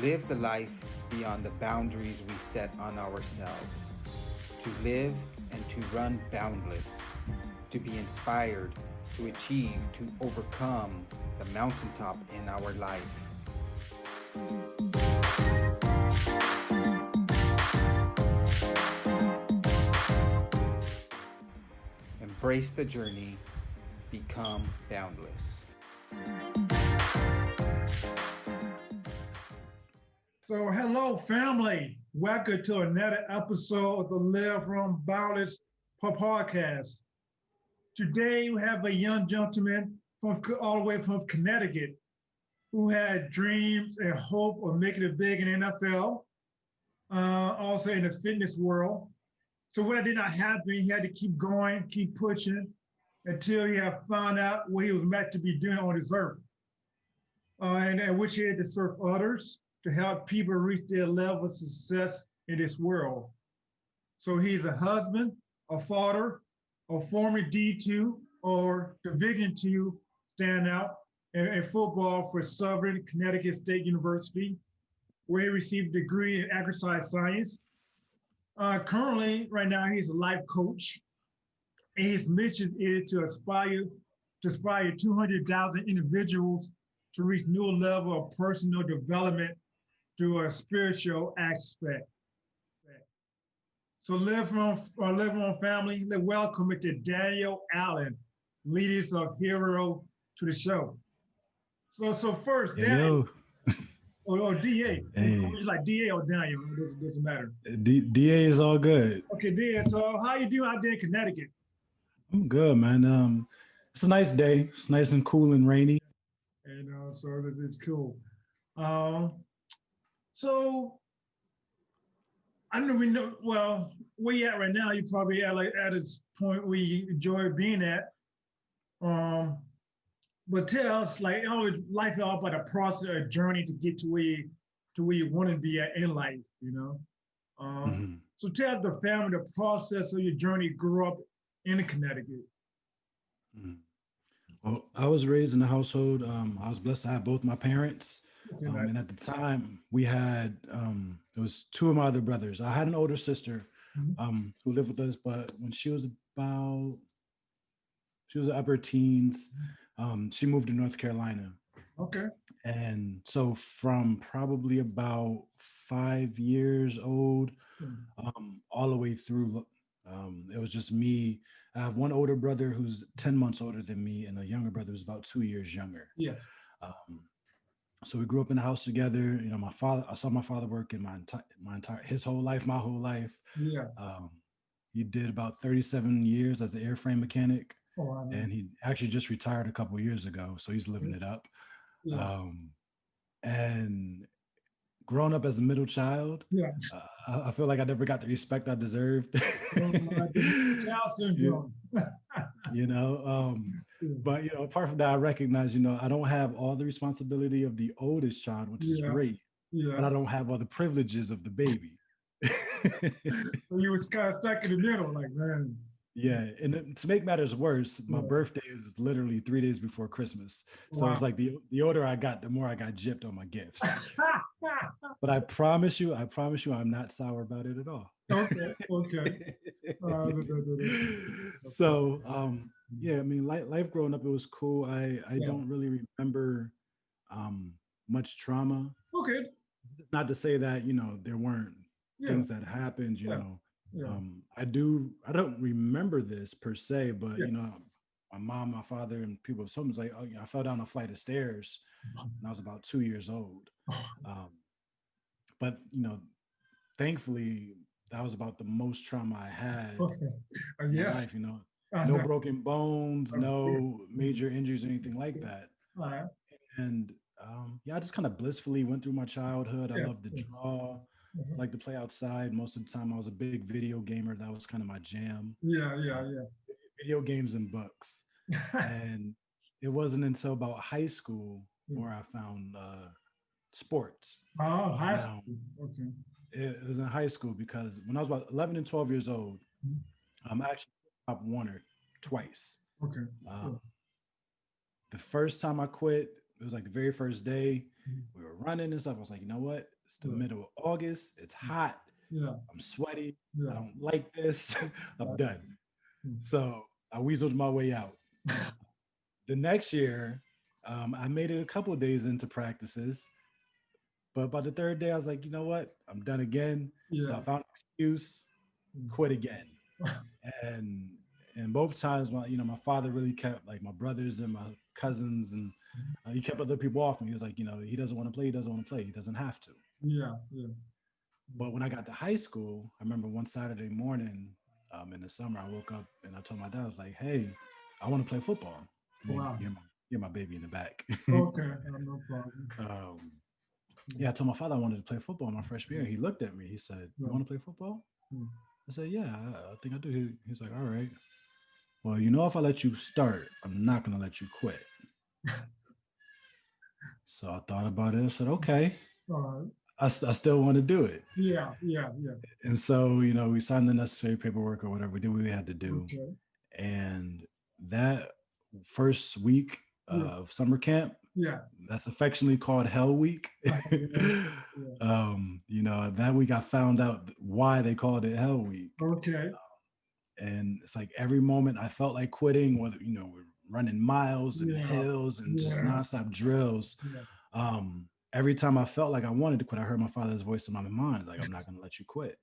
live the life beyond the boundaries we set on ourselves, to live and to run boundless, to be inspired, to achieve, to overcome the mountaintop in our life. Embrace the journey, become boundless. So, hello, family. Welcome to another episode of the Live from Boundless podcast. Today, we have a young gentleman from all the way from Connecticut who had dreams and hope of making it big in NFL, also in the fitness world. So, when that did not happen, he had to keep going, keep pushing until he had found out what he was meant to be doing on this earth, and which he had to serve others to help people reach their level of success in this world. So he's a husband, a father, a former D2 or Division II standout in football for Southern Connecticut State University, where he received a degree in exercise science. Currently, right now, he's a life coach, and his mission is to inspire 200,000 individuals to reach new level of personal development through a spiritual aspect. So live on family. Let's welcome it to Daniel Allen, leaders of Hero to the show. So first, Yo, Daniel, yo. or DA, Hey, like DA or Daniel, it doesn't matter. DA is all good. Okay, DA. So how you doing out there in Connecticut? I'm good, man. It's a nice day. It's nice and cool and rainy. And so it's cool. Um, so I know we know well where you at right now. You probably at a point where you enjoy being at. Um, but tell us, like, always life is all about a process, a journey to get to where you want to be at in life. Mhm. So tell the family the process of your journey. Grew up in Connecticut. Mhm. Well, I was raised in a household. I was blessed to have both my parents. Okay, nice. And at the time, we had it was two of my other brothers. I had an older sister Mhm. who lived with us, but when she was upper teens, she moved to North Carolina. Okay. And so from probably about 5 years old, Mhm. all the way through, it was just me. I have one older brother who's 10 months older than me, and a younger brother who's about 2 years younger. Yeah. Um, so we grew up in the house together. You know, I saw my father work in my entire his whole life, my whole life. Yeah. Um, he did about 37 years as an airframe mechanic, Oh, I know. and he actually just retired a couple of years ago. So he's living it up. Yeah. Um, and growing up as a middle child, Yeah. I feel like I never got the respect I deserved. The middle child Yeah, syndrome. you know, Yeah. but apart from that, I recognize, I don't have all the responsibility of the oldest child, which is Yeah. great, but Yeah. I don't have all the privileges of the baby. So you was kind of stuck in the middle, like, man. Yeah, and to make matters worse, my Yeah. birthday is literally 3 days before Christmas. So it's Wow. like the older I got, the more I got gypped on my gifts. But I promise you, I'm not sour about it at all. Okay. Okay. So, yeah, I mean, life growing up, it was cool. I Yeah. don't really remember much trauma. Okay. Not to say that, there weren't Yeah. things that happened, Yeah. Yeah. I don't remember this per se, but Yeah. my mom, my father, and people, someone's like, oh, I fell down a flight of stairs when I was about 2 years old. Um, but thankfully, that was about the most trauma I had Okay. in my Yes. life. No Uh-huh. broken bones, That's good. no major injuries or anything like that. All right. And yeah, I just kind of blissfully went through my childhood. I Yeah. loved to Yeah. draw, Uh-huh. like to play outside. Most of the time, I was a big video gamer. That was kind of my jam. Yeah. Yeah. Uh, Video games and books. Yeah. And it wasn't until about high school where I found sports. Oh, high Now, school. Okay. it was in high school because when I was about 11 and 12 years old, I actually Pop Warner twice. Okay. Um, Cool. the first time I quit, it was like the very first day. We were running and stuff. I was like, you know what? It's the Yeah. middle of August. It's hot. Yeah. I'm sweaty. I Yeah. don't like this. I'm Right. done. So I weaseled my way out. The next year, I made it a couple of days into practices, but by the third day, I was like, you know what? I'm done again. So I Yeah. found an excuse, quit again. And both times, my father really kept like my brothers and my cousins, and he kept other people off me. He was like, he doesn't want to play. He doesn't want to play. He doesn't have to. Yeah. Yeah. But when I got to high school, I remember one Saturday morning in the summer, I woke up and I told my dad, I was like, hey, I want to play football. Yeah, Wow. you're my baby in the back. Okay. No problem. Yeah, I told my father I wanted to play football my freshman year. He looked at me. He said, you Yeah. want to play football? Mm. I said, yeah, I think I do. He's like, all right. Well, if I let you start, I'm not going to let you quit. So I thought about it. I said, okay, All right. I still want to do it. Yeah. Yeah. Yeah. And so, we signed the necessary paperwork or whatever. We did what we had to do. Okay. And that first week Yeah. of summer camp, Yeah. that's affectionately called Hell Week. Yeah. That week I found out why they called it Hell Week. Okay. And it's like every moment I felt like quitting, whether, we're running miles and Yeah. hills and just nonstop drills. Yeah. Every time I felt like I wanted to quit, I heard my father's voice in my mind, like, I'm not going to let you quit.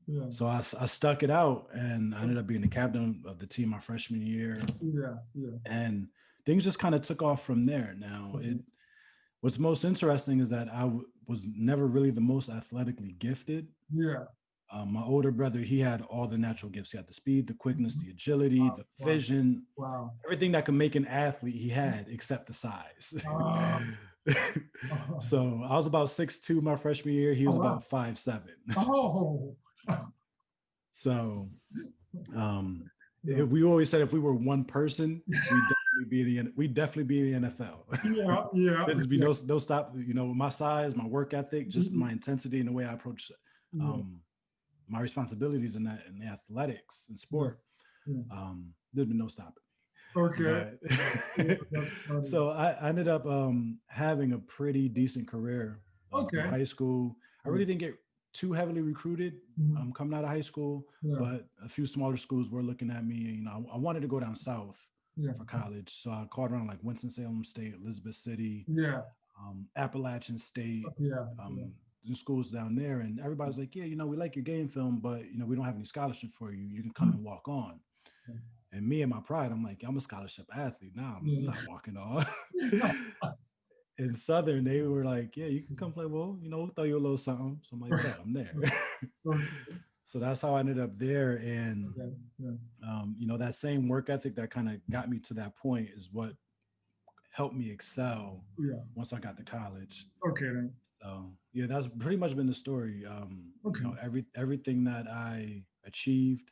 Yeah. So I stuck it out, and I ended up being the captain of the team my freshman year. Yeah. Yeah. And things just kind of took off from there. Now, what's most interesting is that I was never really the most athletically gifted. Yeah. My older brother, he had all the natural gifts. He had the speed, the quickness, the agility, the vision, Wow. everything that could make an athlete he had, except the size. So I was about 6'2" my freshman year. He was about 5'7". Oh. So if we always said if we were one person, we'd definitely be in the NFL. Yeah, yeah. There'd just be no stop. My size, my work ethic, just my intensity and the way I approach my responsibilities in the athletics and sport. There'd be no stopping me. Okay. But, so I ended up having a pretty decent career through high school. I really didn't get too heavily recruited coming out of high school, but a few smaller schools were looking at me. I wanted to go down south for college, so I called around like Winston-Salem State, Elizabeth City, Appalachian State, the schools down there, and everybody's like, yeah, we like your game film, but we don't have any scholarship for you. You can come and walk on. And me and my pride, I'm like, I'm a scholarship athlete. Now I'm not walking on. In Southern, they were like, yeah, you can come play. Well, we'll throw you a little something. So I'm like, yeah, I'm there. So that's how I ended up there. And, that same work ethic that kind of got me to that point is what helped me excel once I got to college. Okay. So yeah, that's pretty much been the story. Everything that I achieved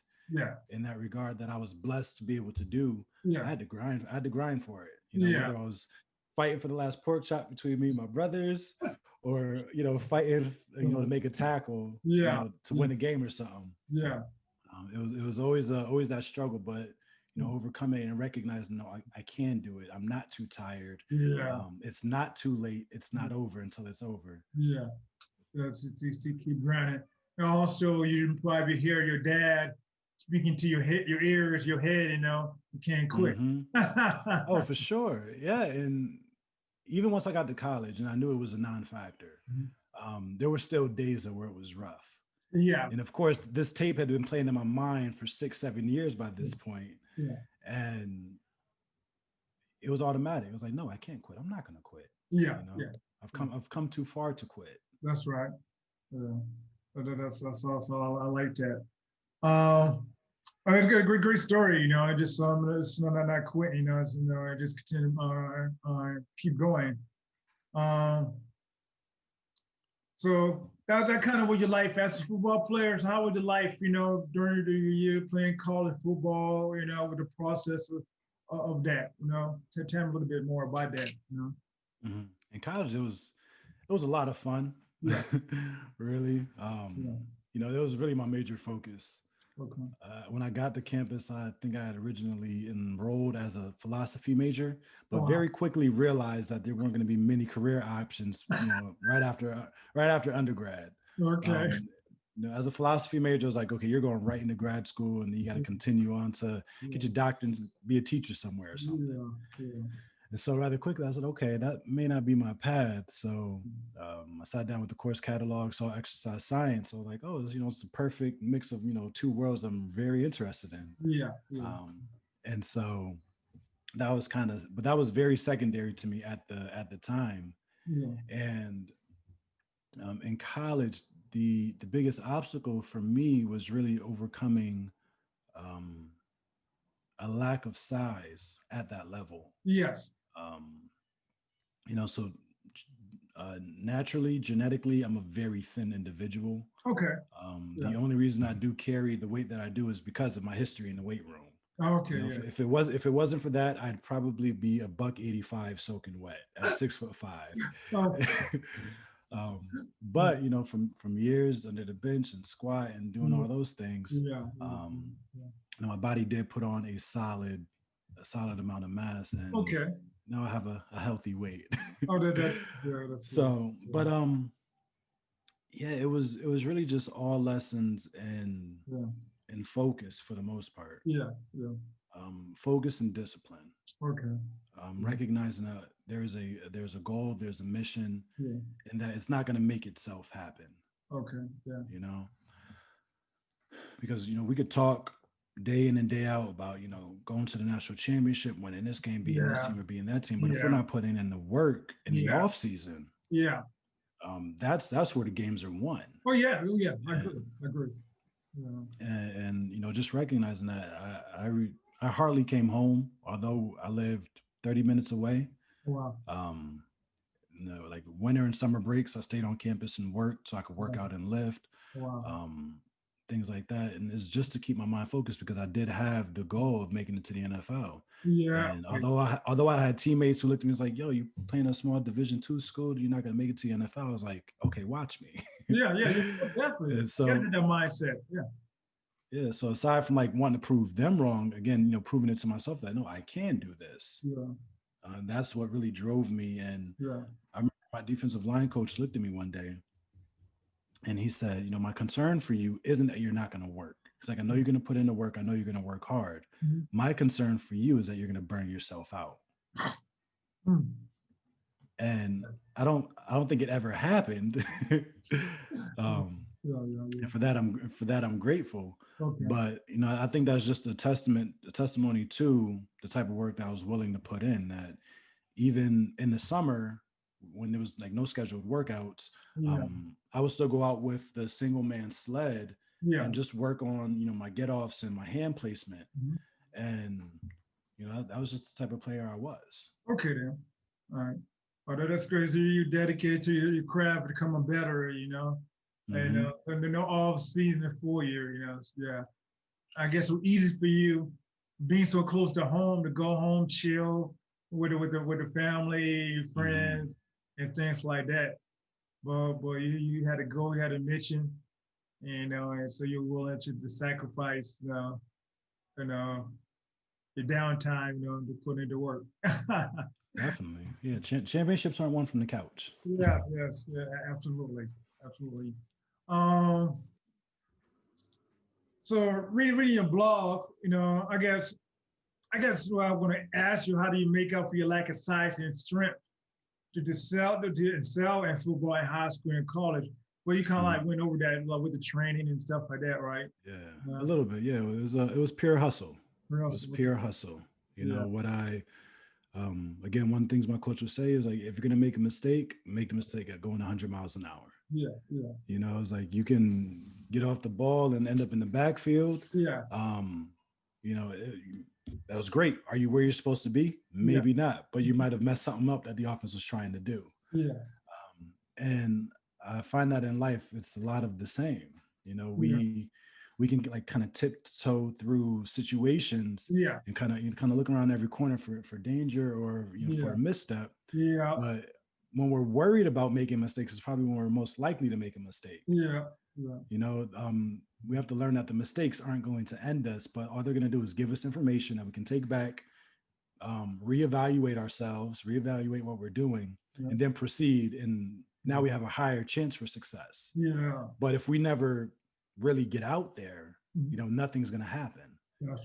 in that regard, that I was blessed to be able to do, I had to grind for it. Whether I was fighting for the last pork chop between me and my brothers, or fighting to make a tackle, to win a game or something. It was always that struggle, but overcoming it and recognizing, no, I can do it. I'm not too tired. It's not too late. It's not over until it's over. That's to keep grinding. And also, you probably hear your dad speaking to your ears, your head. You can't quit. Oh, for sure. Yeah. And even once I got to college and I knew it was a non-factor, there were still days where it was rough. Yeah. And of course, this tape had been playing in my mind for 6-7 years by this point. And it was automatic. It was like, no, I can't quit. I'm not going to quit. I've come too far to quit. That's right. That's also, I like that. It's got a great story. I just not quit. I just continue, keep going. So that kind of was your life as a football player. So how was your life, during the year playing college football, with the process of that, tell me a little bit more about that, In college, it was a lot of fun. Really. It was really my major focus. Okay. When I got to campus, I think I had originally enrolled as a philosophy major, but Wow. very quickly realized that there weren't going to be many career options, right after undergrad. Okay. Um, as a philosophy major, I was like, okay, you're going right into grad school, and you got to continue on to Yeah. get your doctorate and be a teacher somewhere or something. Yeah. Yeah. And so rather quickly, I said, okay, that may not be my path. So I sat down with the course catalog, saw exercise science. So like, oh, it's a perfect mix of, two worlds I'm very interested in. Yeah. Yeah. Um, and so that was but that was very secondary to me at the time. Yeah. And in college, the biggest obstacle for me was really overcoming um, a lack of size at that level. Yes. Um, so naturally, genetically, I'm a very thin individual. Okay. Yeah. The only reason I do carry the weight that I do is because of my history in the weight room. Okay. Yeah. If it wasn't for that, I'd probably be a buck 85 soaking wet at 6'5". Oh, But from years under the bench and squat and doing yeah. all those things, Yeah. my body did put on a solid amount of mass, and Okay. now I have a healthy weight. Oh, yeah, that's good. So, but yeah, it was really just all lessons Yeah. and focus for the most part. Yeah. Yeah. Focus and discipline. Okay. Recognizing that there's a goal, there's a mission, Yeah. and that it's not going to make itself happen. Okay. Yeah. Because we could talk day in and day out about going to the national championship, winning this game, being this Yeah. team or being that team. But if we're Yeah. not putting in the work in the Yeah. off season, Yeah. that's where the games are won. Oh yeah. Oh yeah. I agree. I agree. Yeah. And just recognizing that I hardly came home, although I lived 30 minutes away. Wow. Like winter and summer breaks, I stayed on campus and worked so I could work Wow. out and lift. Wow. Things like that. And it's just to keep my mind focused because I did have the goal of making it to the NFL. Yeah. And although I had teammates who looked at me and was like, yo, you playing a small Division II school, you're not gonna make it to the NFL. I was like, okay, watch me. Yeah. Definitely. And so Get that mindset. Yeah. yeah, so aside from like wanting to prove them wrong, again, proving it to myself that no, I can do this. Yeah. That's what really drove me. And Yeah. I remember my defensive line coach looked at me one day and he said, my concern for you isn't that you're not going to work. He's like, I know you're going to put in the work. I know you're going to work hard. Mm-hmm. My concern for you is that you're going to burn yourself out. And I don't think it ever happened. And for that I'm grateful. Okay. But I think that's just a testimony to the type of work that I was willing to put in, that even in the summer when there was like no scheduled workouts, I would still go out with the single man sled and just work on my get offs and my hand placement. And that was just the type of player I was. Okay then. All right. Oh, that's crazy. You dedicated to your craft, becoming better, and no off season for you, yeah. I guess it's easy for you being so close to home to go home, chill with the family, your friends, and things like that. But you had to go, you had a mission, and so you're willing to sacrifice, your downtime, to put into work. Definitely, yeah. Championships aren't won from the couch. Yeah, yes, yeah, absolutely. So reading your blog, I guess what I'm going to ask you, how do you make up for your lack of size and strength to excel in football in high school and college? Well, you kind of like went over that with the training and stuff like that, right? Yeah, a little bit. Yeah, it was pure hustle. It was pure hustle. What I again, one of the things my coach would say is like, if you're gonna make a mistake, make the mistake at going 100 miles an hour. Yeah. It's like you can get off the ball and end up in the backfield. Yeah. That was great. Are you where you're supposed to be? Maybe not, but you might have messed something up that the offense was trying to do. Yeah. And I find that in life, it's a lot of the same. We can like kind of tiptoe through situations and kind of look around every corner for danger or for a misstep. Yeah. But when we're worried about making mistakes, is probably when we're most likely to make a mistake. Yeah. Yeah. You know, we have to learn that the mistakes aren't going to end us, but all they're going to do is give us information that we can take back, reevaluate ourselves, reevaluate what we're doing, Yeah. and then proceed. And now we have a higher chance for success. Yeah. But if we never really get out there, Mhm. you know, nothing's going to happen. Yes,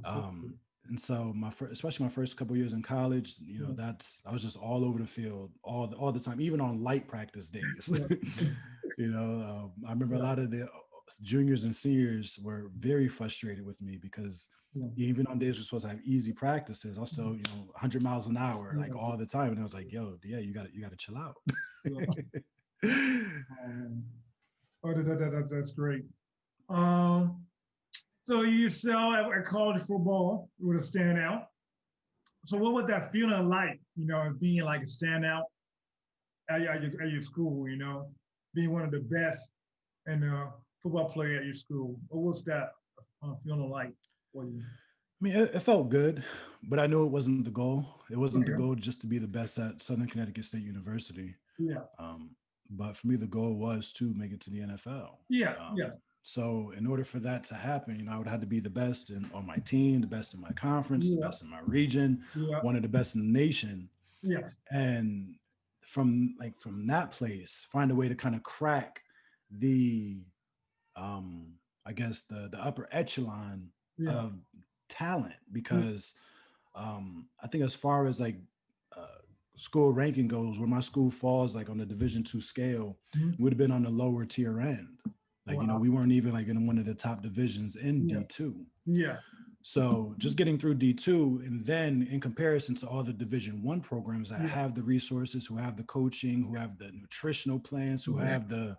absolutely. And so especially my first couple years in college, you know, Yeah. I was just all over the field all the time, even on light practice days. Yeah. You know, I remember a Yeah. lot of the juniors and seniors were very frustrated with me because Yeah. even on days we're supposed to have easy practices, also, you know, 100 miles an hour, like all the time. And I was like, yo, yeah, you got to chill out. Yeah. Oh, that's great. Um, so you excel at college football with a standout. So what was that feeling like, you know, being like a standout at your school, you know, being one of the best and football player at your school? What was that feeling like for you? I mean, it felt good, but I knew it wasn't the goal. It wasn't the Okay. goal just to be the best at Southern Connecticut State University. Yeah. But for me, the goal was to make it to the NFL. Yeah. Yeah. So in order for that to happen, you know, I would have to be the best on my team, the best in my conference, the Yeah. best in my region, Yeah. one of the best in the nation. Yes. And from that place, find a way to kind of crack the I guess the upper echelon Yeah. of talent, because I think as far as like uh, school ranking goes, where my school falls like on the Division II scale, Mhm. would have been on the lower tier end. Like, you know, Wow. we weren't even like in one of the top divisions in Yeah. D2. Yeah. So just getting through D2, and then in comparison to all the Division I programs that Yeah. have the resources, who have the coaching, who have the nutritional plans, who Yeah. have the,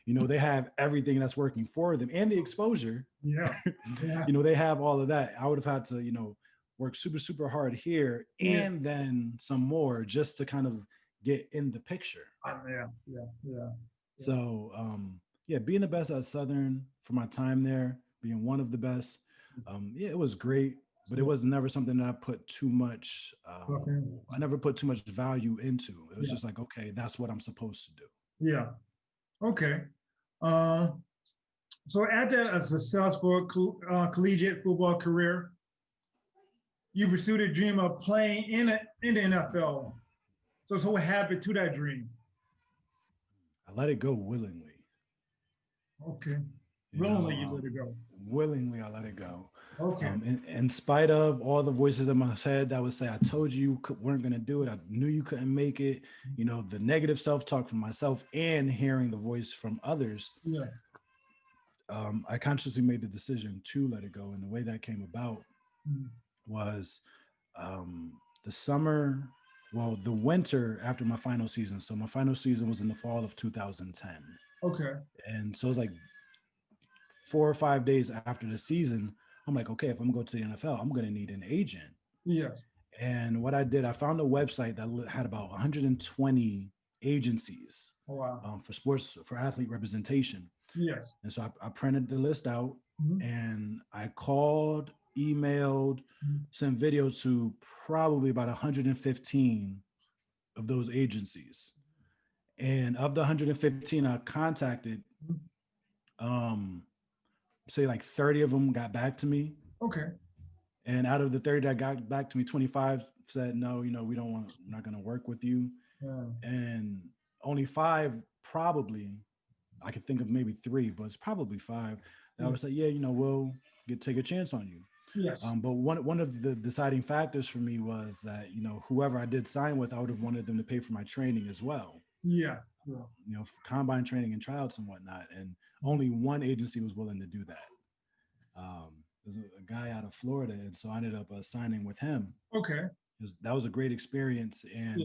you know, they have everything that's working for them and the exposure. Yeah. Yeah. You know, they have all of that. I would have had to, you know, work super, super hard here Yeah. and then some more just to kind of get in the picture. Yeah. Yeah. Yeah. So, yeah, being the best at Southern for my time there, being one of the best, yeah, it was great, but it was never something that I put too much, Okay. I never put too much value into. It was Yeah. just like, okay, that's what I'm supposed to do. Yeah. Okay. Um, so after a successful collegiate football career, you pursued a dream of playing in the NFL. So what happened to that dream? I let it go willingly. Okay. You Willingly know, you let it go. willingly I let it go. Okay. In spite of all the voices in my head that would say, I told you weren't going to do it. I knew you couldn't make it. You know, the negative self-talk from myself and hearing the voice from others. Yeah. I consciously made the decision to let it go. And the way that came about was the summer, well, the winter after my final season. So my final season was in the fall of 2010. Okay. And so it was like 4 or 5 days after the season, I'm like, okay, if I'm going to the NFL, I'm going to need an agent. Yes. And what I did, I found a website that had about 120 agencies for sports, for athlete representation. Yes. And so I printed the list out and I called, emailed, sent videos to probably about 115 of those agencies. And of the 115 I contacted, say like 30 of them got back to me. Okay. And out of the 30 that got back to me, 25 said, no, you know, we're not going to work with you. Yeah. And only 5, probably, I could think of maybe 3, but it's probably 5 that would say, yeah, you know, we'll take a chance on you. Yes. But one of the deciding factors for me was that, you know, whoever I did sign with, I would have wanted them to pay for my training as well. Yeah. You know, combine training and tryouts and whatnot. And only one agency was willing to do that. There's a guy out of Florida, and so I ended up signing with him. Okay. That was a great experience, and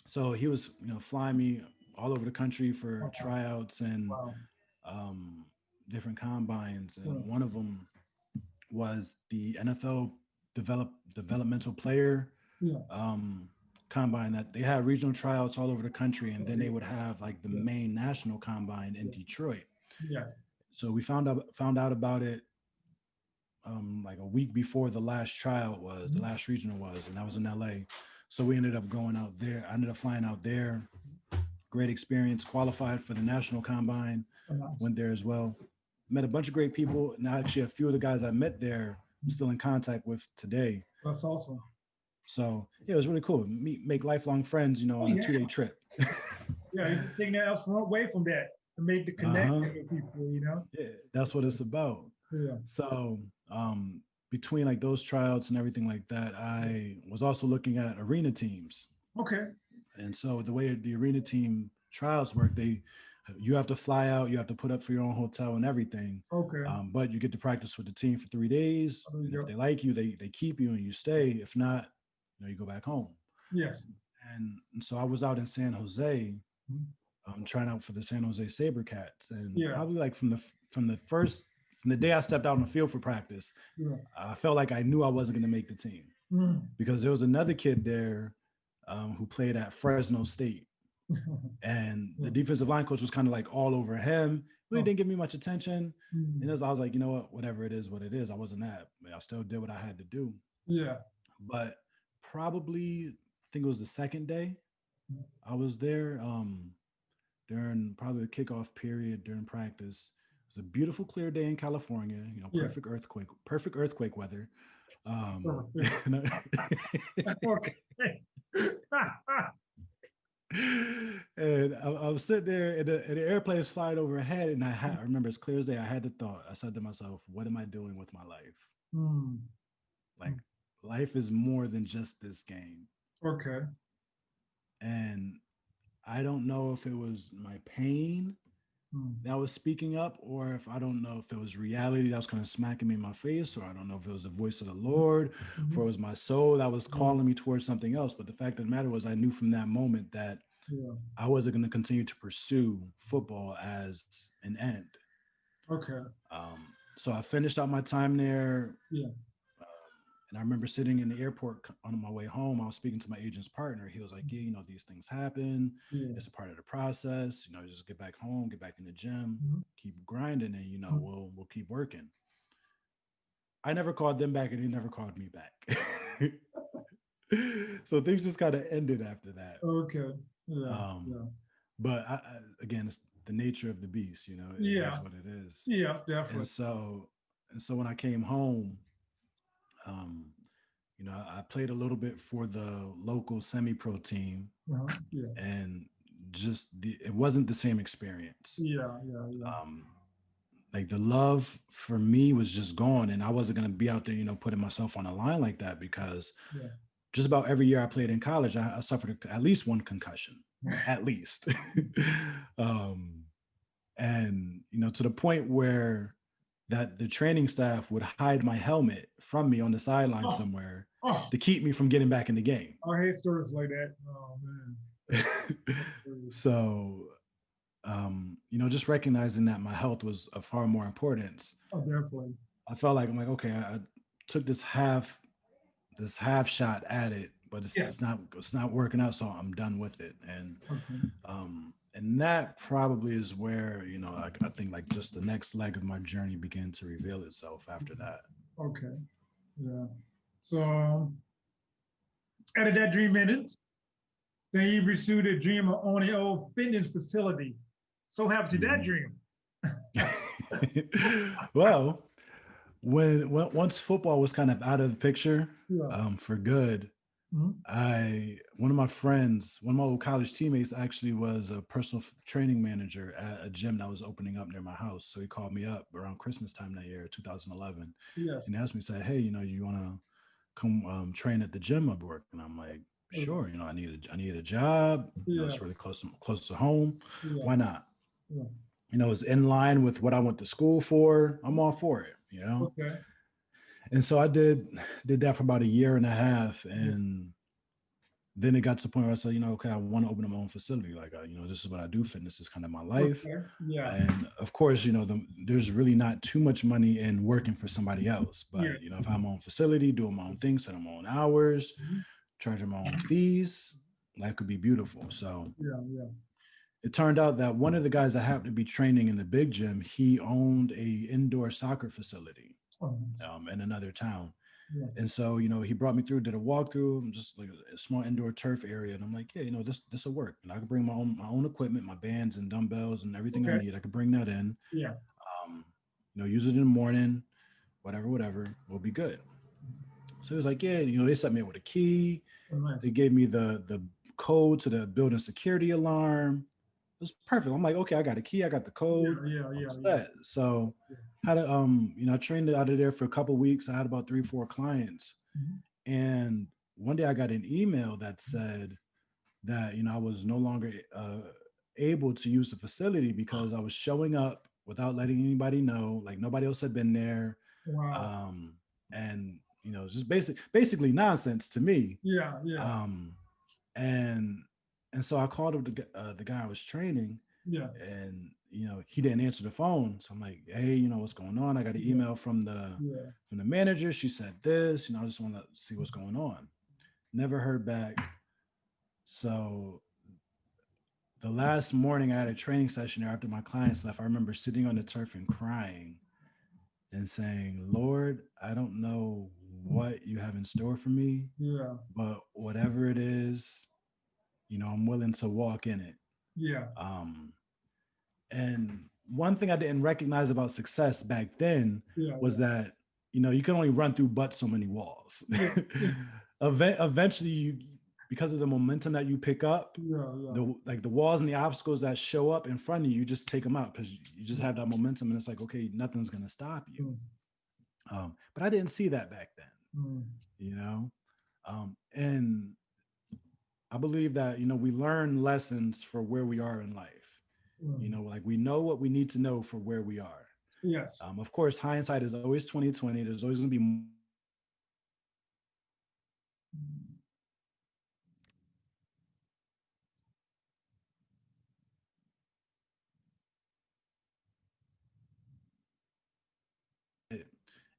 so he was, you know, flying me all over the country for tryouts and different combines, and one of them was the NFL developmental player combine that they have regional tryouts all over the country, and then they would have like the main national combine in Detroit. Yeah. So we found out about it like a week before the last tryout was, the last regional was, and that was in LA. So we ended up going out there. I ended up flying out there. Great experience. Qualified for the national combine. Oh, nice. Went there as well. Met a bunch of great people. And actually, a few of the guys I met there, I'm still in contact with today. That's awesome. So yeah, it was really cool. Make lifelong friends, Oh on a yeah. 2-day trip. Yeah, you can take that else away from that to make the connection Uh-huh. with people. Yeah, that's what it's about. Yeah. So between like those tryouts and everything like that, I was also looking at arena teams. Okay. And so the way the arena team trials work, you have to fly out, you have to put up for your own hotel and everything. Okay. But you get to practice with the team for 3 days. There you And if go. they like you, they keep you and you stay. If not, you go back home. Yes. And so I was out in San Jose, Mhm. trying out for the San Jose SaberCats. And Yeah. probably like from the day I stepped out on the field for practice, Yeah. I felt like I knew I wasn't going to make the team Mm. because there was another kid there who played at Fresno State. And the defensive line coach was kind of like all over him. Really didn't give me much attention. Mm. And I was like, you know what, whatever it is, what it is. I wasn't that. I still did what I had to do. Yeah. But probably, I think it was the second day I was there during probably the kickoff period during practice. It was a beautiful, clear day in California. Yeah. Perfect earthquake weather. Okay. And I was sitting there, and the airplane is flying overhead, and I remember as clear as day, I had the thought. I said to myself, "What am I doing with my life? Mm. Like, life is more than just this game." Okay. And I don't know if it was my pain that was speaking up, or if I don't know if it was reality that was kind of smacking me in my face, or I don't know if it was the voice of the Lord, or it was my soul that was calling me towards something else. But the fact of the matter was, I knew from that moment that I wasn't going to continue to pursue football as an end. Okay. So I finished out my time there. Yeah. And I remember sitting in the airport on my way home. I was speaking to my agent's partner. He was like, "Yeah, these things happen. Yeah. It's a part of the process. Just get back home, get back in the gym, Mm-hmm. keep grinding, and we'll keep working." I never called them back, and they never called me back. So things just kind of ended after that. Okay. Yeah. But again, it's the nature of the beast. It is what it is. Yeah, definitely. And so when I came home, I played a little bit for the local semi-pro team, Yeah. and just it wasn't the same experience. Yeah. Like the love for me was just gone, and I wasn't going to be out there, putting myself on a line like that, because just about every year I played in college, I suffered at least one concussion, at least. And to the point where that the training staff would hide my helmet from me on the sideline somewhere to keep me from getting back in the game. I hate stories like that. Oh man. So, just recognizing that my health was of far more importance. Oh, definitely. I felt like I'm like, okay, I took this half shot at it, but it's not working out, so I'm done with it. And and that probably is where I think like just the next leg of my journey began to reveal itself after that. Okay. Yeah. So after that dream ended, then you pursued a dream of owning an old fitness facility. So happened to that dream. Well, when once football was kind of out of the picture for good, one of my old college teammates actually was a personal training manager at a gym that was opening up near my house. So he called me up around Christmas time that year, 2011, and asked me, said, "Hey, you want to come train at the gym I work?" And I'm like, "Sure." I need a job. It's really close to home. Why not? It's in line with what I went to school for. I'm all for it. Okay. And so I did that for about a year and a half, and then it got to the point where I said, okay, I want to open up my own facility. Like, this is what I do. Fitness is kind of my life. Okay. Yeah. And of course, there's really not too much money in working for somebody else. But, if I have my own facility, doing my own things, setting my own hours, charging my own fees, life could be beautiful. So it turned out that one of the guys I happened to be training in the big gym, he owned a indoor soccer facility in another town. Yeah. And so, he brought me through, did a walkthrough, just like a small indoor turf area. And I'm like, yeah, this will work. And I could bring my own equipment, my bands and dumbbells and everything I Okay. need. I could bring that in. Yeah. Um, use it in the morning, whatever, we'll be good. So he was like, yeah, they set me up with a key. Oh, They nice. gave me the code to the building security alarm. It was perfect. I'm like, okay, I got a key, I got the code, Yeah. Yeah. I'm Yeah. Yeah. set. So Yeah. had a I trained out of there for a couple of weeks. I had about 3, 4 clients. Mhm. And one day I got an email that said that, I was no longer able to use the facility because I was showing up without letting anybody know, like nobody else had been there. Wow. Um, and, just basically nonsense to me. Yeah. Yeah. Um, and and so I called up the guy I was training, Yeah. and he didn't answer the phone. So I'm like, hey, what's going on? I got an Yeah. email Yeah. from the manager. She said this. I just want to see what's going on. Never heard back. So the last morning I had a training session there after my clients left. I remember sitting on the turf and crying and saying, Lord, I don't know what you have in store for me, Yeah. but whatever it is, I'm willing to walk in it. Yeah. Um, and one thing I didn't recognize about success back then Yeah. was that, you can only run through but so many walls. Yeah. Yeah. Eventually, because of the momentum that you pick up, Yeah. Yeah. the walls and the obstacles that show up in front of you, you just take them out because you just have that momentum, and it's like, okay, nothing's gonna stop you. Mm. But I didn't see that back then, Mm. you know. And I believe that we learn lessons for where we are in life. Mm. Like we know what we need to know for where we are. Yes. Of course, hindsight is always 2020. There's always gonna be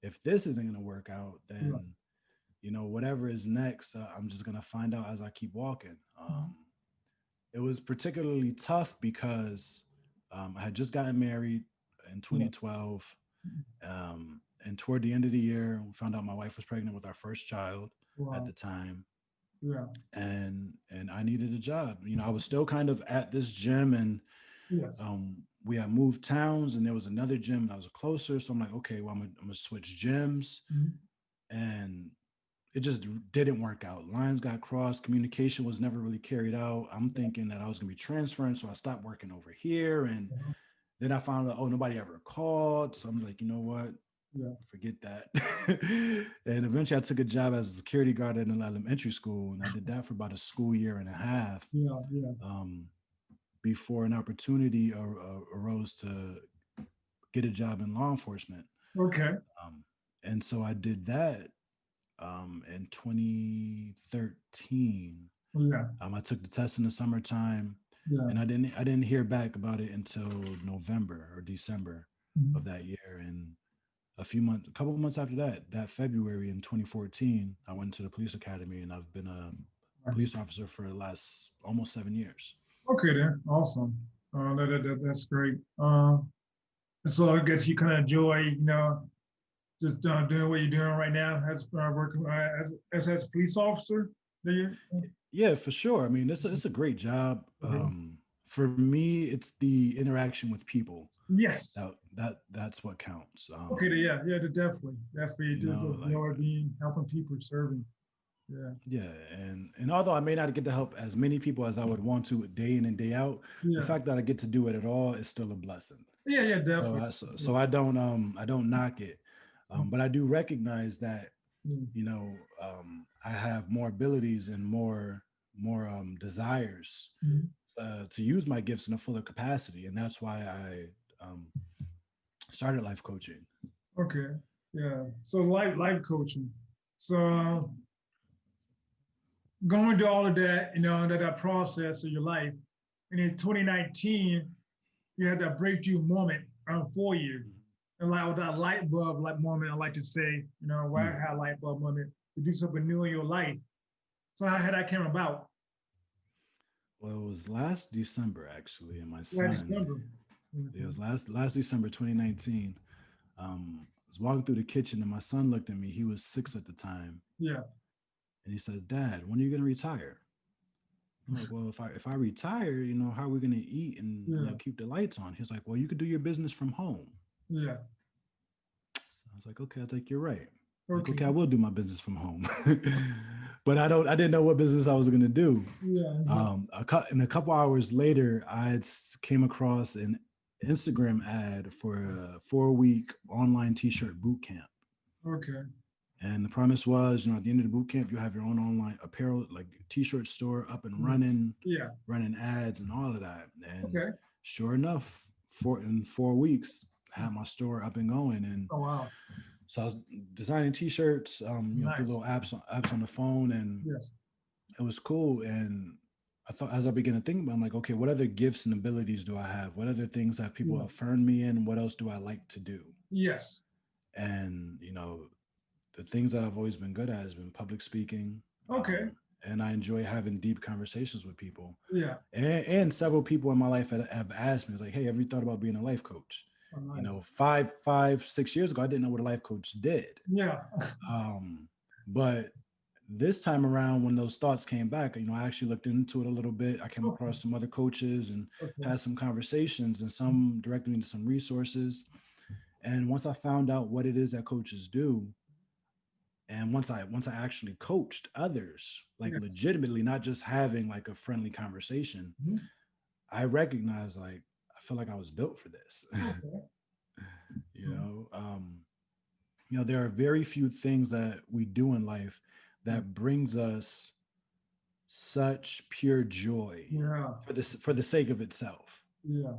if this isn't gonna work out, Yeah. then whatever is next, I'm just gonna find out as I keep walking. Mhm. It was particularly tough because I had just gotten married in Yeah. 2012. And toward the end of the year, we found out my wife was pregnant with our first child at Wow. the time. Yeah. And I needed a job. I was still kind of at this gym, and Yes. we had moved towns, and there was another gym that was closer. So I'm like, okay, well, I'm gonna switch gyms. Mhm. And it just didn't work out. Lines got crossed. Communication was never really carried out. I'm thinking that I was gonna be transferring, so I stopped working over here. And Uh-huh. then I found out, oh, nobody ever called. So I'm like, you know what? Yeah. Forget that. And eventually I took a job as a security guard at an elementary school. And I did that for about a school year and a half, Yeah. Yeah. um, before an opportunity arose to get a job in law enforcement. Okay. Um, and so I did that in 2013. Yeah. I took the test in the summertime, Yeah. and I didn't hear back about it until November or December Mhm. of that year. And a couple of months after that February in 2014, I went to the police academy, and I've been a Nice. police officer for the last almost 7 years. Okay then. Awesome. That's great. So I guess you kind of enjoy, just doing what you're doing right now as working as a police officer. Do you? Yeah, for sure. I mean, it's a great job. Okay. For me, it's the interaction with people Yes. that's what counts. Okay. Yeah. Yeah. Definitely. You do Like, being helping people, serving. Yeah. yeah, and although I may not get to help as many people as I would want to day in and day out, the Yeah. fact that I get to do it at all is still a blessing. Yeah. Yeah. So Definitely. I don't knock it, but I do recognize that Mm. I have more abilities and more desires Mm. to use my gifts in a fuller capacity, and that's why I started life coaching. Okay. Yeah. So life coaching. So going through all of that, that process of your life, and in 2019, you had that breakthrough moment for you. And like that light bulb like moment, I like to say, where I Mm. had a light bulb moment to do something new in your life. So how that came about? Well, it was last December actually, and my Yeah, son. December. It Mhm. was last December 2019. was walking through the kitchen and my son looked at me. He was 6 at the time. Yeah. And he says, Dad, when are you going to retire? I'm like, well, if I retire, how are we going to eat and Yeah. keep the lights on? He's like, well, you could do your business from home. Yeah. So I was like, okay, I think you're right. Like, Okay. okay, I will do my business from home. But I didn't know what business I was going to do. Yeah. And a couple hours later, came across an Instagram ad for a 4-week online t-shirt boot camp. Okay. And the premise was, at the end of the boot camp, you have your own online apparel, like t-shirt store up and running, Yeah. running ads and all of that. And Okay. sure enough, in 4 weeks, I had my store up and going. And Oh wow. so I was designing t-shirts, through Nice. little apps on the phone, and Yes. it was cool. And I thought, as I began to think about it, I'm like, okay, what other gifts and abilities do I have? What other things have people affirmed me in? What else do I like to do? Yes. And, the things that I've always been good at has been public speaking. Okay. And I enjoy having deep conversations with people. Yeah. And several people in my life have asked me, it's like, hey, have you thought about being a life coach? Oh, nice. 6 years ago, I didn't know what a life coach did. Yeah. But this time around, when those thoughts came back, I actually looked into it a little bit. I came across some other coaches and had some conversations, and some directed me to some resources. And once I found out what it is that coaches do, and once I actually coached others, like legitimately, not just having like a friendly conversation, I recognized, like, I feel like I was built for this. There are very few things that we do in life that brings us such pure joy for the sake of itself. Yeah.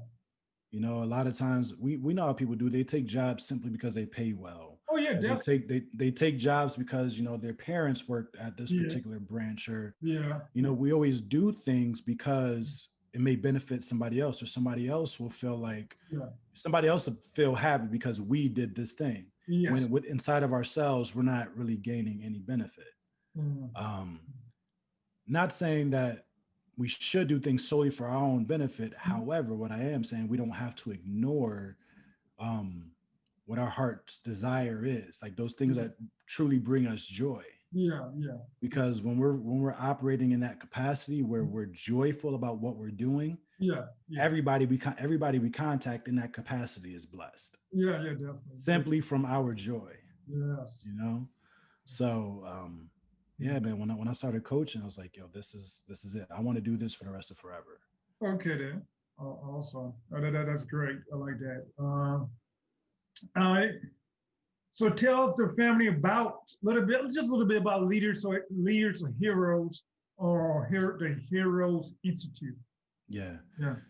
A lot of times we know how people do. They take jobs simply because they pay well. Oh yeah, definitely. They take jobs because their parents worked at this particular branch, or we always do things because it may benefit somebody else, or somebody else will feel like somebody else will feel happy because we did this thing. Yes. When inside of ourselves, we're not really gaining any benefit. Not saying that we should do things solely for our own benefit. However, what I am saying, we don't have to ignore what our heart's desire is, like those things that truly bring us joy. Yeah. Because when we're operating in that capacity where we're joyful about what we're doing, everybody we contact in that capacity is blessed. Yeah, definitely. Simply from our joy. Yes. So man, when I started coaching, I was like, yo, this is it. I want to do this for the rest of forever. Okay then. Awesome. That's great. I like that. All right. So tell us the family about just a little bit about leaders or heroes, or the Heroes Institute. Yeah.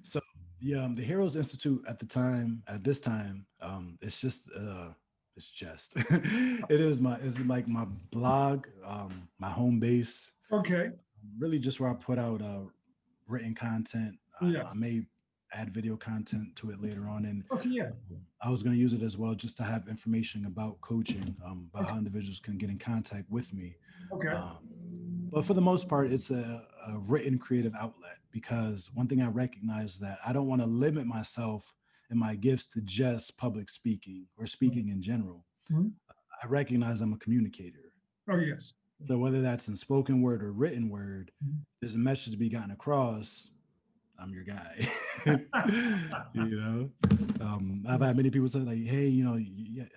So the Heroes Institute at this time, it's like my blog, my home base. Okay. Really just where I put out written content. I may add video content to it later on, and I was going to use it as well just to have information about coaching, about how individuals can get in contact with me. Okay. But for the most part, it's a written creative outlet, because one thing I recognize is that I don't want to limit myself and my gifts to just public speaking or speaking in general. I recognize I'm a communicator. Oh, yes. So whether that's in spoken word or written word, there's a message to be gotten across. I'm your guy. I've had many people say, like, hey,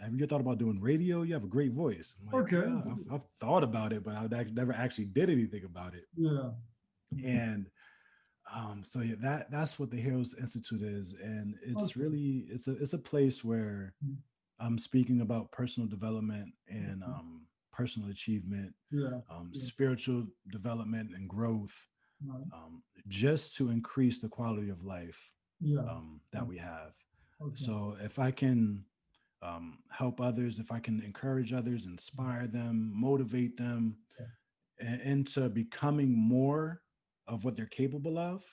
have you thought about doing radio? You have a great voice. I'm like, okay. Yeah, I've thought about it, but I never actually did anything about it. Yeah. And that's what the Heroes Institute is. And it's really, it's a place where I'm speaking about personal development and personal achievement, spiritual development and growth, just to increase the quality of life that we have. Okay. So if I can help others, if I can encourage others, inspire them, motivate them into becoming more of what they're capable of,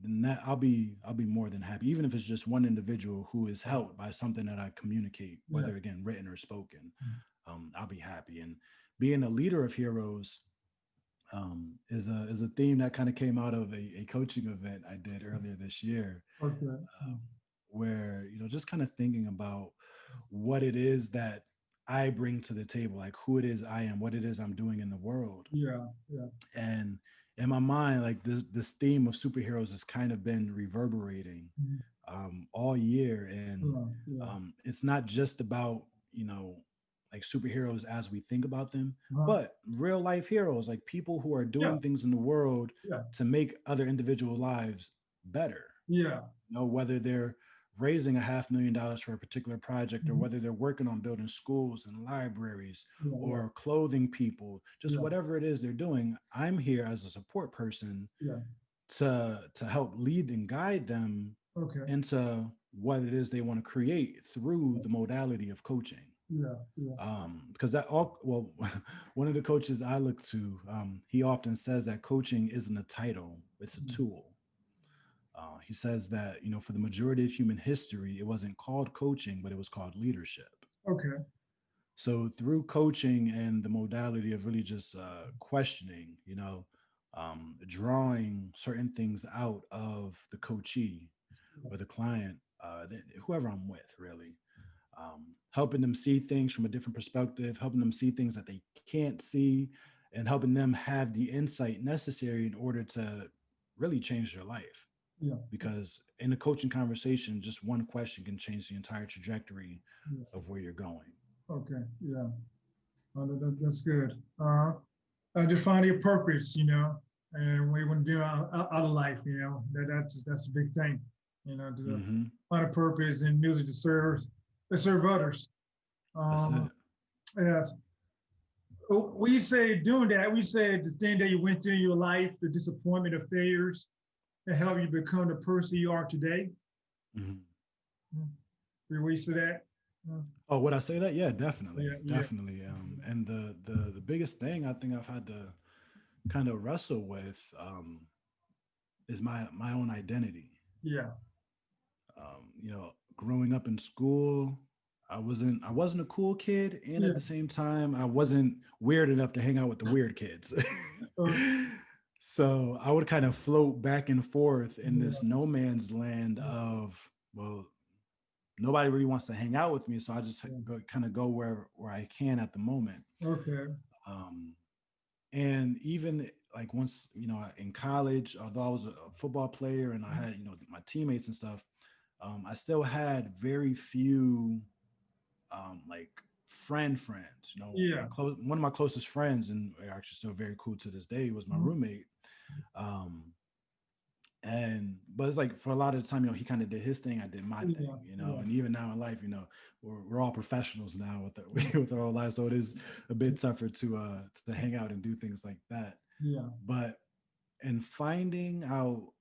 then that I'll be more than happy, even if it's just one individual who is helped by something that I communicate, whether again written or spoken. I'll be happy. And being a leader of heroes is a theme that kind of came out of a coaching event I did earlier this year, where just kind of thinking about what it is that I bring to the table, like who it is I am, what it is I'm doing in the world. Yeah. Yeah. And in my mind, like this theme of superheroes has kind of been reverberating Mhm. all year. And Yeah. Yeah. it's not just about, you know, like superheroes as we think about them, Uh-huh. but real life heroes, like people who are Yeah. doing things in the world Yeah. to make other individual lives better. Yeah. You know, whether they're raising $500,000 for a particular project, or Mhm. whether they're working on building schools and libraries Yeah. Yeah. or clothing people, just Yeah. whatever it is they're doing, I'm here as a support person Yeah. to help lead and guide them Okay. into what it is they want to create through the modality of coaching. Yeah. Yeah. Because that all well, one of the coaches I look to, he often says that coaching isn't a title, it's a Mhm. tool. He says that, you know, for the majority of human history, it wasn't called coaching, but it was called leadership. Okay. So through coaching and the modality of really just questioning, you know, drawing certain things out of the coachee or the client, whoever I'm with, really, helping them see things from a different perspective, helping them see things that they can't see, and helping them have the insight necessary in order to really change their life. Yeah. Because in a coaching conversation, just one question can change the entire trajectory Yeah. of where you're going. Okay. Yeah. That's good. Define your purpose, and what you want to do out of life, that's a big thing, to Hmm. find a purpose and music to serve others. That's Um, it. yes. We say doing that, we say the thing that you went through in your life, the disappointment, the failures, that help you become the person you are today. Hmm. We say that. Uh, Oh, would I say that? Yeah, definitely, yeah, yeah, definitely. And the biggest thing I think I've had to kind of wrestle with is my own identity. yeah, You know, growing up in school, I wasn't a cool kid, and at yeah. the same time, I wasn't weird enough to hang out with the weird kids. Uh, So I would kind of float back and forth in yeah, this no man's land yeah, of, well, nobody really wants to hang out with me, so I just yeah. kind of go where I can at the moment. Okay. Um, and even like once, you know, in college, although I was a football player and I had, you know, my teammates and stuff, I still had very few like friends. You know, Yeah. one of my closest friends, and we're actually still very cool to this day, was my Mhm. roommate. Um, and but it's like for a lot of the time, you know, he kind of did his thing, I did my thing, Yeah, you know. yeah, And even now in life, you know, we're all professionals now with with our own lives, so it is a bit tougher to hang out and do things like that. yeah. But in finding out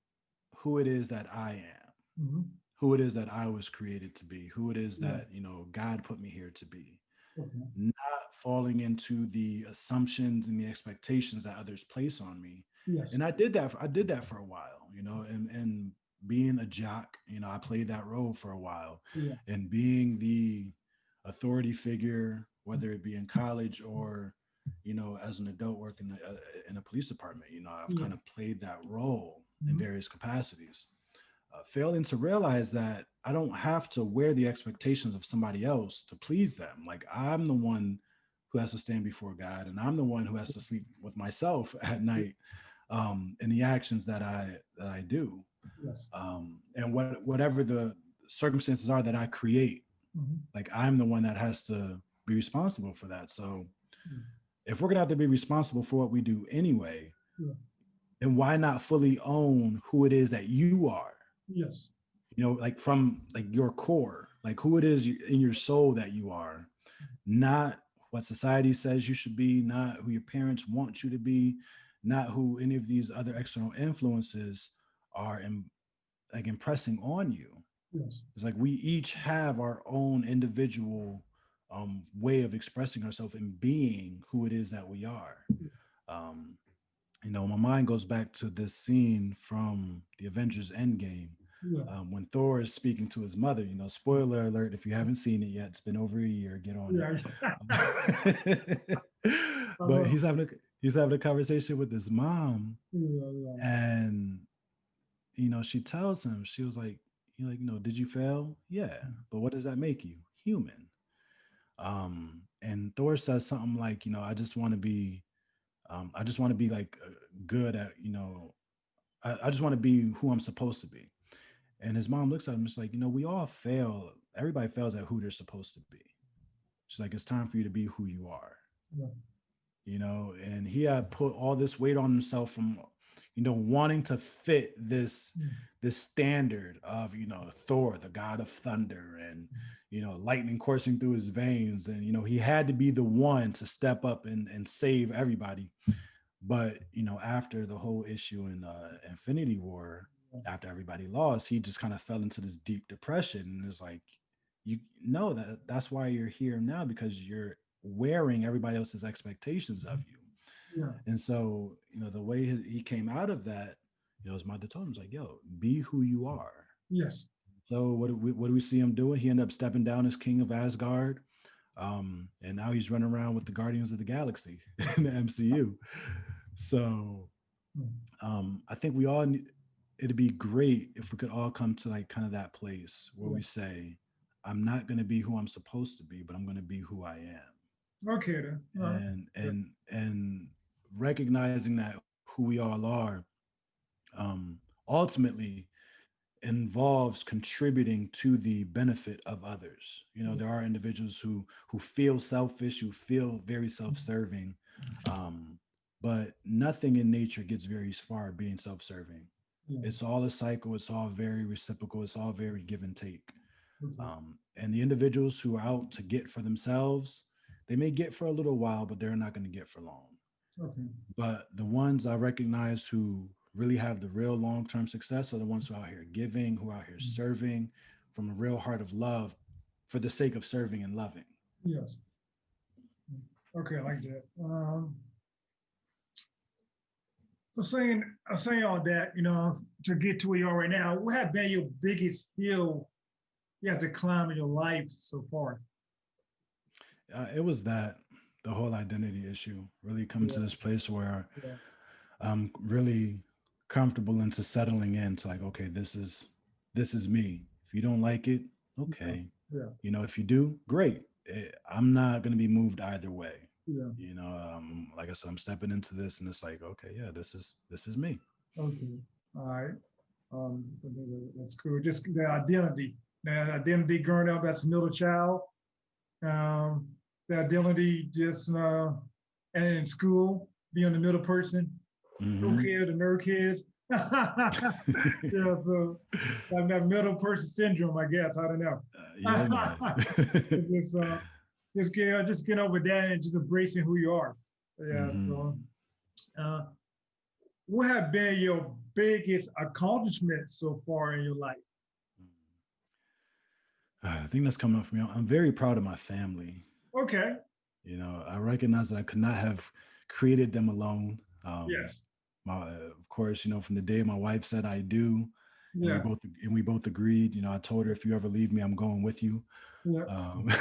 who it is that I am, Mhm. who it is that I was created to be, who it is Yeah. that, you know, God put me here to be, Okay. not falling into the assumptions and the expectations that others place on me. Yes. And I did that for a while, you know, and being a jock, you know, I played that role for a while, Yeah. and being the authority figure, whether it be in college or, you know, as an adult working in a police department, you know, I've Yeah. kind of played that role in Mhm. various capacities, failing to realize that I don't have to wear the expectations of somebody else to please them. Like I'm the one who has to stand before God, and I'm the one who has to sleep with myself at night, in the actions that I do, Yes. and whatever the circumstances are that I create. Mhm. Like I'm the one that has to be responsible for that. So Yeah. if we're gonna have to be responsible for what we do anyway, Yeah. then why not fully own who it is that you are? Yes. You know, like from like your core, like who it is in your soul that you are, not what society says you should be, not who your parents want you to be, not who any of these other external influences are like impressing on you. Yes. It's like we each have our own individual way of expressing ourselves and being who it is that we are. Um, you know, my mind goes back to this scene from the Avengers Endgame, Yeah. when Thor is speaking to his mother. You know, spoiler alert if you haven't seen it yet, it's been over a year, get on Yeah. it. I But know. he's having a conversation with his mom, Yeah. Yeah. and you know, she tells him, she was like, you know, did you fail? Yeah, but what does that make you? human. And Thor says something like, I just want to be like good at, I just want to be who I'm supposed to be. And his mom looks at him, it's like, we all fail. Everybody fails at who they're supposed to be. She's like, it's time for you to be who you are, Yeah. and he had put all this weight on himself from, wanting to fit this standard of, Thor, the god of thunder, and, lightning coursing through his veins. And, he had to be the one to step up and save everybody. But, after the whole issue in Infinity War, after everybody lost, he just kind of fell into this deep depression. And it's like, you know, that's why you're here now, because you're wearing everybody else's expectations of you. Yeah. And so, the way he came out of that, his mother told him, like, yo, be who you are. Yes. So what do we see him doing? He ended up stepping down as king of Asgard. And now he's running around with the Guardians of the Galaxy in the MCU. So I think we all need, it'd be great if we could all come to like kind of that place where we say, I'm not going to be who I'm supposed to be, but I'm going to be who I am. Okay then. And recognizing that who we all are, ultimately involves contributing to the benefit of others. There are individuals who feel selfish, who feel very self-serving, but nothing in nature gets very far being self-serving. It's all a cycle. It's all very reciprocal. It's all very give and take. And the individuals who are out to get for themselves, they may get for a little while, but they're not going to get for long. Okay. But the ones I recognize who really have the real long-term success are the ones who are out here giving, who are out here serving from a real heart of love for the sake of serving and loving. Yes. Okay, I like that. So saying all that, to get to where you are right now, what have been your biggest hill you have to climb in your life so far? It was that the whole identity issue, really coming to this place where I'm really comfortable into settling into like, okay, this is me. If you don't like it, okay. If you do, great. I'm not going to be moved either way. Like I said, I'm stepping into this and it's like, okay, yeah, this is me. Okay. All right. That's cool. Just the identity. Now, identity growing up as a middle child. The identity just and in school, being the middle person. Okay, the nerd kids. So that middle person syndrome, I guess. I don't know. Just get over that and just embracing who you are. So, what have been your biggest accomplishment so far in your life? I think that's coming up for me. I'm very proud of my family. Okay. I recognize that I could not have created them alone. Yes. Of course, from the day my wife said I do, and we both agreed. I told her, if you ever leave me, I'm going with you. And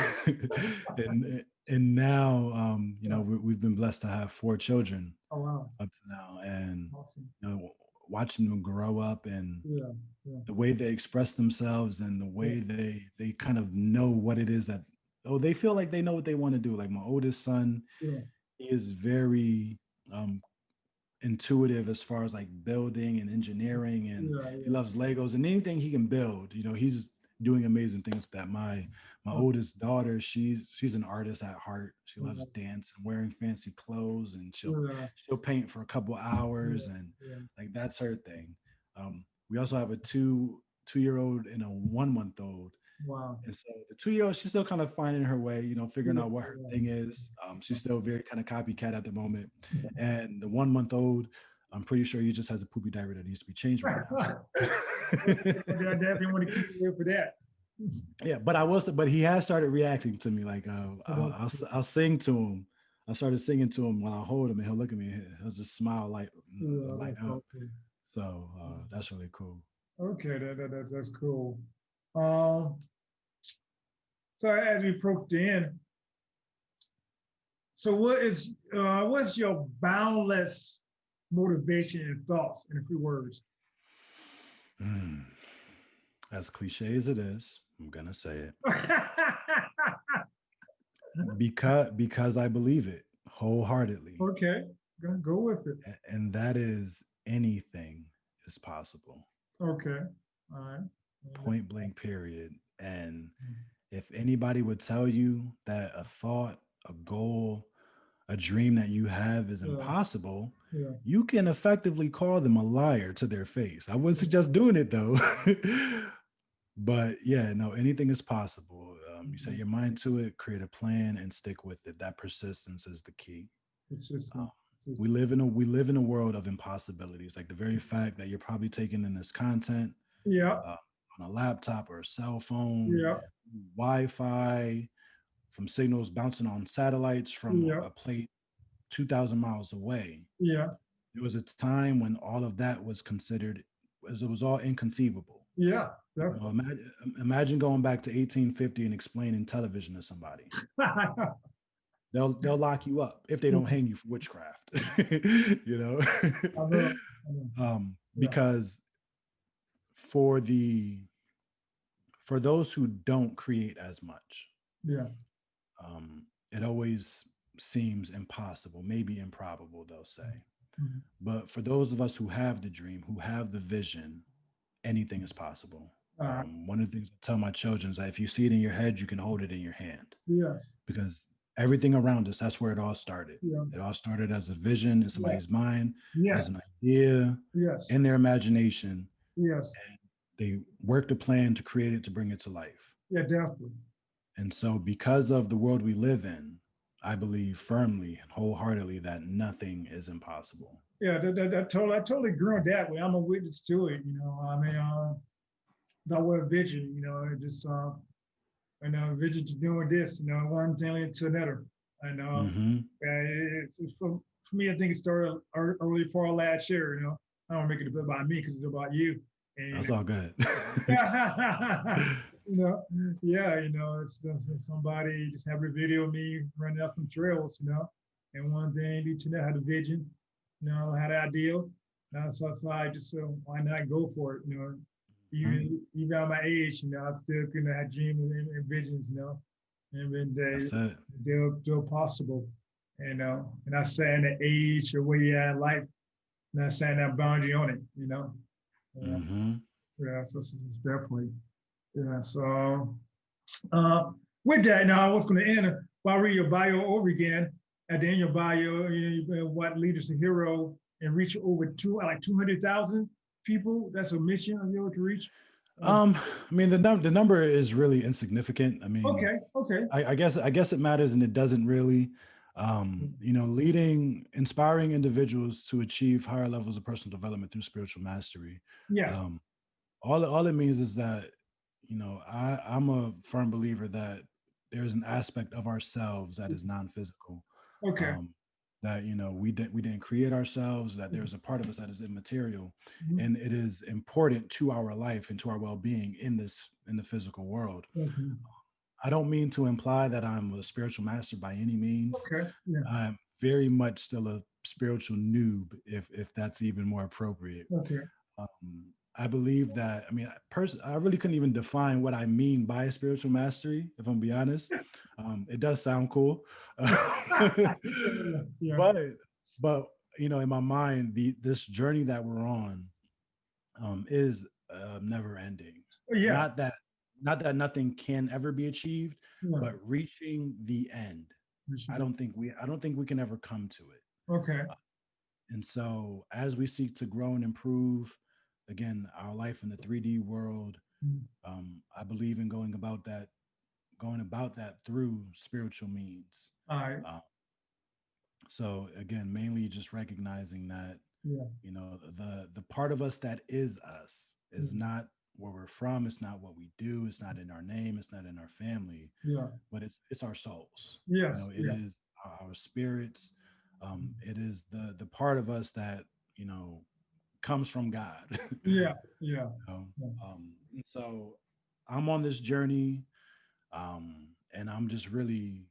now, we've been blessed to have 4 children. Oh, wow. Up to now, and awesome. Watching them grow up and the way they express themselves and the way they kind of know what it is that they feel like they know what they want to do. Like my oldest son, he is very intuitive as far as like building and engineering, and he loves Legos and anything he can build. He's doing amazing things with that. My oldest daughter, she's an artist at heart. She loves dance and wearing fancy clothes, and she'll paint for a couple hours, and like that's her thing. We also have a two-year-old and a 1-month-old. Wow. And so the 2-year-old, she's still kind of finding her way, figuring out what her thing is. She's still very kind of copycat at the moment. And the 1-month-old, I'm pretty sure he just has a poopy diaper that needs to be changed right now. I definitely want to keep you here for that. Yeah, but he has started reacting to me. Like I'll sing to him. I started singing to him when I hold him, and he'll look at me and he'll just smile light up. Okay. So that's really cool. Okay, that's cool. So as we approach the end, so what's your boundless motivation and thoughts in a few words? As cliche as it is, I'm gonna say it because I believe it wholeheartedly, Okay, go with it. and that is anything is possible. Okay, all right. Point blank. Period. And if anybody would tell you that a thought, a goal, a dream that you have is Yeah, impossible, yeah, you can effectively call them a liar to their face. I wouldn't suggest doing it though. But yeah, no, anything is possible. You set mhm. your mind to it, create a plan, and stick with it. That persistence is the key. Um, Consistent. we Consistent. live in a world of impossibilities. Like the very fact that you're probably taking in this content Yeah, uh, on a laptop or a cell phone, yeah, Wi-Fi, from signals bouncing on satellites from yeah, a plate 2,000 miles away. yeah, There was a time when all of that was considered, as it was all inconceivable. yeah, You know, definitely. imagine going back to 1850 and explaining television to somebody. They'll lock you up if they don't hang you for witchcraft. You know, I know. I know. Yeah, because for the for those who don't create as much, yeah, it always seems impossible, maybe improbable, they'll say. mhm. But for those of us who have the dream, who have the vision, anything is possible. All right. One of the things I tell my children is that if you see it in your head, you can hold it in your hand, Yes. because everything around us, that's where it all started. Yeah. It all started as a vision in Yeah. somebody's mind, as Yes. an idea Yes. in their imagination. Yes. They worked a plan to create it, to bring it to life. Yeah. Definitely. And so, because of the world we live in, I believe firmly and wholeheartedly that nothing is impossible. Yeah. I totally agree on that way. I'm a witness to it. I mean, that word vision. It just vision to doing this. One thing to another. And Hmm. it's for me. I think it started early part of last year. I don't make it about me because it's about you. And That's all good. you know, yeah, it's somebody just have a video of me running up some trails, and one thing lead to that, had a vision, had an idea. So I just why not go for it, even at my age, I still have dreams and visions, and then That's it. they're possible, and I say in the age or where you at in life, not saying that boundary on it, yeah, Hmm. yeah, so it's definitely. Yeah. So uh, with that, now I was going to end while I read your bio over again. At the end of your bio, what leaders a hero and reach over 200,000 people. That's a mission of yours to reach. I mean, the number is really insignificant. I mean, Okay. Okay. I guess it matters, and it doesn't really. Leading, inspiring individuals to achieve higher levels of personal development through spiritual mastery. Yes. Um, all it means is that, I'm a firm believer that there's an aspect of ourselves that is non-physical. Okay. Um, that we didn't create ourselves. That there's a part of us that is immaterial, Mhm. and it is important to our life and to our well-being in the physical world. Okay. I don't mean to imply that I'm a spiritual master by any means. Okay. Yeah. I'm very much still a spiritual noob, if that's even more appropriate. Okay. I believe that. I mean, I really couldn't even define what I mean by spiritual mastery, if I'm be honest. It does sound cool, Yeah. but but in my mind, this journey that we're on is never ending. Yes. Not that not that nothing can ever be achieved, Yeah. but reaching the end. I don't think we can ever come to it. Okay. And so, as we seek to grow and improve, again, our life in the 3D world, Mm. I believe in going about that through spiritual means. All right. Uh, so, again, mainly just recognizing that Yeah. the part of us that is us is Yeah. not where we're from. It's not what we do. It's not in our name. It's not in our family, Yeah. but it's our souls. Yes. It Yeah. is our spirits. It is the part of us that comes from God. Yeah. Yeah. know? Yeah. And so I'm on this journey, and I'm just really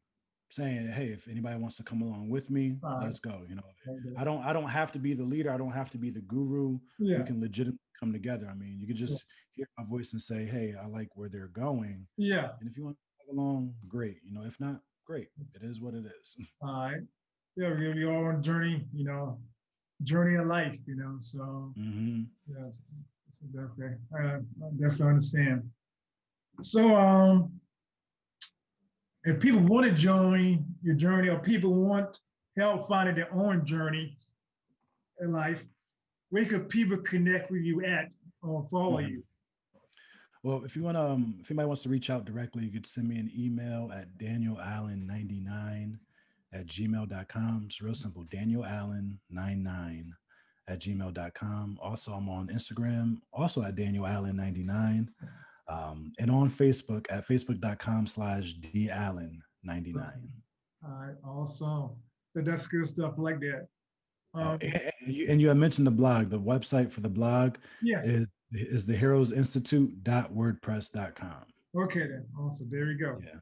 saying, hey, if anybody wants to come along with me, All right. let's go. Okay. I don't have to be the leader. I don't have to be the guru. We Yeah. can legitimately come together. I mean, you could just hear my voice and say, hey, I like where they're going. Yeah. And if you want to tag along, great. If not, great. It is what it is. All right. Yeah, we're all on a journey, journey of life, so Mm-hmm. yes, so definitely, I definitely understand. So if people want to join your journey or people want help finding their own journey in life, where could people connect with you at or follow you? Well, if anybody wants to reach out directly, you could send me an email at danielallen99@gmail.com. It's real simple, danielallen99@gmail.com. Also, I'm on Instagram, also at danielallen99, and on Facebook at facebook.com/dallen99. All right, awesome. So that's good stuff like that. And you had mentioned the blog. The website for the blog Yes. is theheroesinstitute.wordpress.com. Okay, then. Awesome. There you go. Yeah.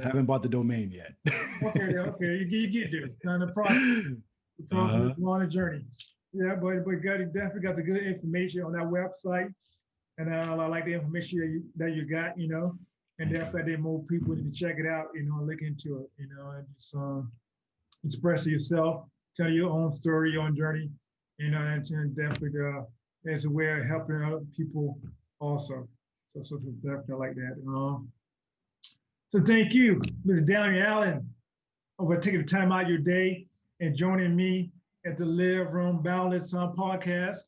Haven't bought the domain yet. Okay. You get there. Kind of process. On a journey. Yeah, but you definitely got the good information on that website, and I like the information that you got. And definitely more people need to check it out. Look into it. And just express yourself, tell your own story, your own journey. And definitely as a way of helping other people also. So definitely like that. So thank you, Mr. Daniel Allen, for taking the time out of your day and joining me at the Live Room Balance podcast,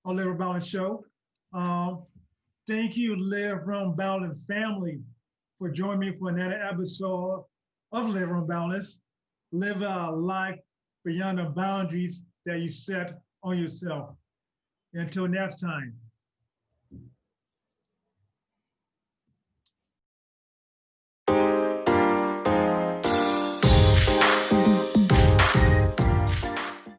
or Live Room Balance show. Thank you, Live Room Balance family, for joining me for another episode of Live Room Balance. Live a life beyond the boundaries that you set on yourself. Until next time.